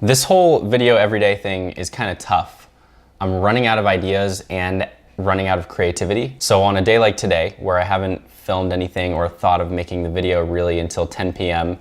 This whole video everyday thing is kind of tough. I'm running out of ideas and running out of creativity. So on a day like today, where I haven't filmed anything or thought of making the video really until 10 p.m.,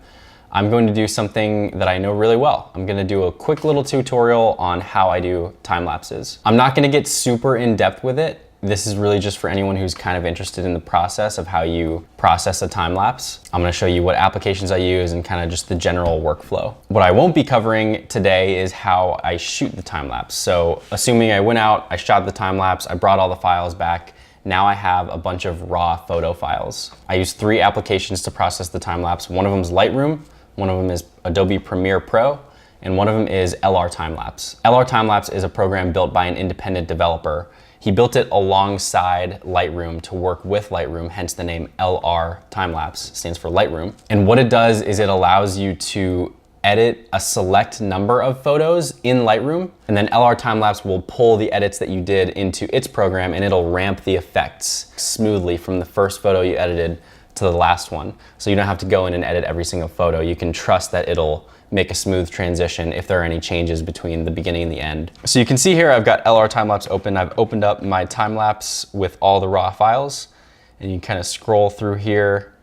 I'm going to do something that I know really well. I'm gonna do a quick little tutorial on how I do time lapses. I'm not gonna get super in depth with it. This is really just for anyone who's kind of interested in the process of how you process a time lapse. I'm gonna show you what applications I use and kind of just the general workflow. What I won't be covering today is how I shoot the time lapse. So assuming I went out, I shot the time lapse, I brought all the files back, now I have a bunch of raw photo files. I use 3 applications to process the time lapse. One of them is Lightroom, one of them is Adobe Premiere Pro, and one of them is LR Timelapse. LR Timelapse is a program built by an independent developer. He built it alongside Lightroom to work with Lightroom, hence the name LR Timelapse, stands for Lightroom. And what it does is it allows you to edit a select number of photos in Lightroom, and then LR Timelapse will pull the edits that you did into its program and it'll ramp the effects smoothly from the first photo you edited to the last one. So you don't have to go in and edit every single photo. You can trust that it'll make a smooth transition if there are any changes between the beginning and the end. So you can see here I've got LR Timelapse open. I've opened up my time-lapse with all the raw files, and you can kind of scroll through here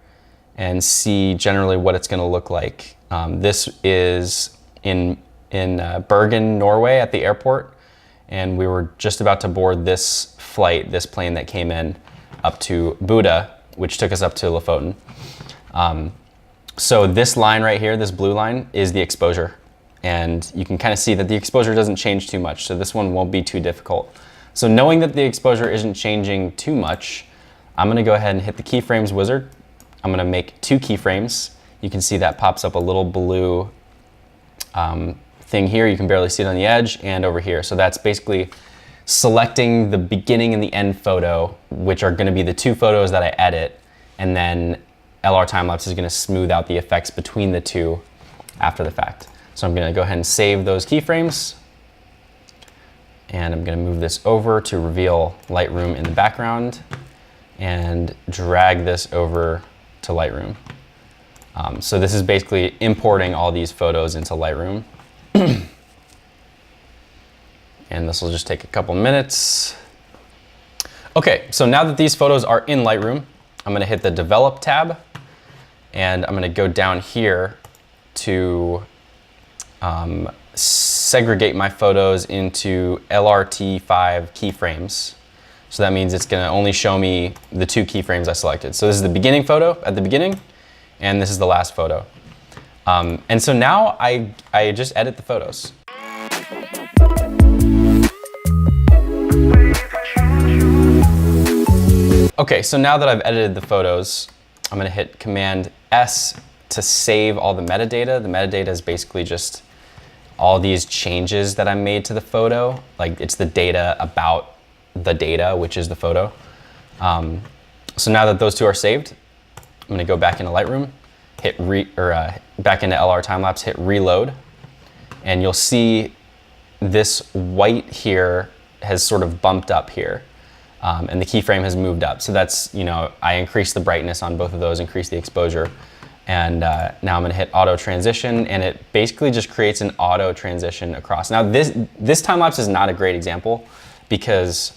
and see generally what it's gonna look like. This is in Bergen, Norway at the airport, and we were just about to board this flight, this plane that came in up to Buda, which took us up to Lofoten. So this line right here, this blue line, is the exposure. And you can kind of see that the exposure doesn't change too much, so this one won't be too difficult. So knowing that the exposure isn't changing too much, I'm gonna go ahead and hit the keyframes wizard. I'm gonna make 2 keyframes. You can see that pops up a little blue thing here. You can barely see it on the edge and over here. So that's basically selecting the beginning and the end photo, which are gonna be the 2 photos that I edit, and then LR Timelapse is gonna smooth out the effects between the 2 after the fact. So I'm gonna go ahead and save those keyframes, and I'm gonna move this over to reveal Lightroom in the background and drag this over to Lightroom. So this is basically importing all these photos into Lightroom. And this will just take a couple minutes. Okay, so now that these photos are in Lightroom, I'm gonna hit the Develop tab, and I'm gonna go down here to segregate my photos into LRT5 keyframes. So that means it's gonna only show me the 2 keyframes I selected. So this is the beginning photo at the beginning, and this is the last photo. And so now I just edit the photos. Okay, so now that I've edited the photos, I'm gonna hit Command S to save all the metadata. The metadata is basically just all these changes that I made to the photo. Like, it's the data about the data, which is the photo. So now that those 2 are saved, I'm gonna go back into Lightroom, hit back into LR Timelapse, hit Reload, and you'll see this white here has sort of bumped up here. And the keyframe has moved up. So that's, I increased the brightness on both of those, increased the exposure. And now I'm gonna hit auto transition, and it basically just creates an auto transition across. Now this time lapse is not a great example because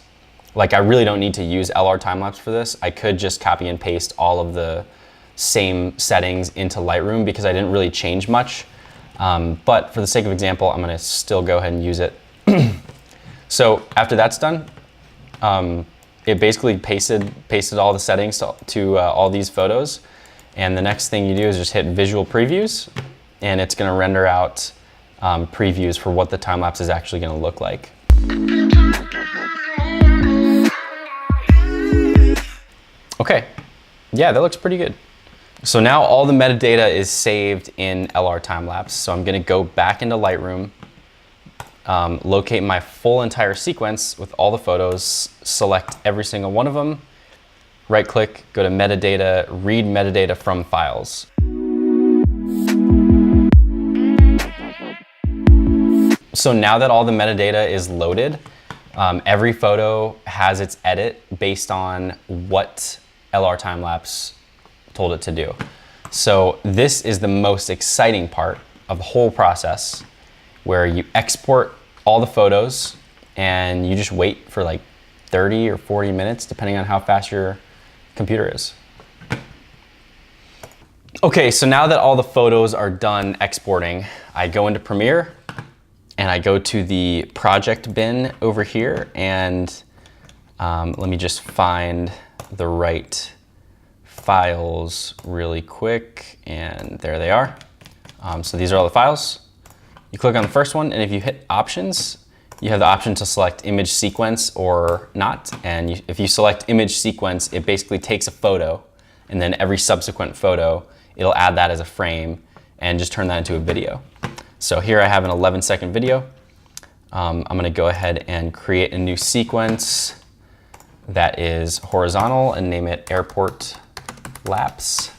I really don't need to use LR Timelapse for this. I could just copy and paste all of the same settings into Lightroom because I didn't really change much. But for the sake of example, I'm gonna still go ahead and use it. So after that's done, it basically pasted all the settings to all these photos. And the next thing you do is just hit Visual Previews, and it's gonna render out previews for what the time lapse is actually gonna look like. Okay, yeah, that looks pretty good. So now all the metadata is saved in LR Timelapse. So I'm gonna go back into Lightroom, locate my full entire sequence with all the photos, select every single one of them, right click, go to metadata, read metadata from files. So now that all the metadata is loaded, Every photo has its edit based on what LR Timelapse told it to do. So this is the most exciting part of the whole process, where you export all the photos and you just wait for like 30 or 40 minutes, depending on how fast your computer is. Okay, so now that all the photos are done exporting, I go into Premiere and I go to the project bin over here, and let me just find the right files really quick, and there they are. So these are all the files. You click on the first one, and if you hit options, you have the option to select image sequence or not. And if you select image sequence, it basically takes a photo, and then every subsequent photo, it'll add that as a frame and just turn that into a video. So here I have an 11-second video. I'm gonna go ahead and create a new sequence that is horizontal and name it Airport Lapse.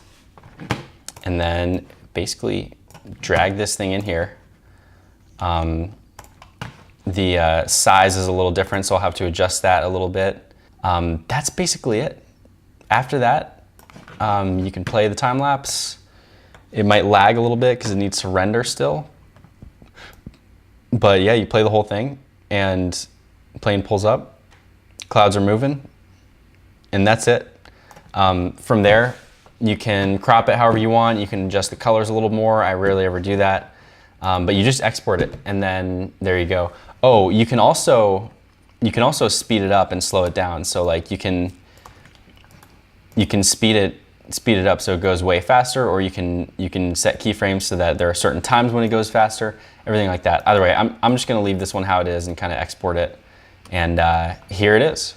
And then basically drag this thing in here. The size is a little different, so I'll have to adjust that a little bit. That's basically it. After that, you can play the time lapse. It might lag a little bit because it needs to render still. But yeah, you play the whole thing and plane pulls up, clouds are moving, and that's it. From there, you can crop it however you want. You can adjust the colors a little more. I rarely ever do that. But you just export it, and then there you go. Oh, you can also speed it up and slow it down. So like you can speed it up so it goes way faster, or you can set keyframes so that there are certain times when it goes faster, everything like that. Either way, I'm just gonna leave this one how it is and kind of export it. And here it is.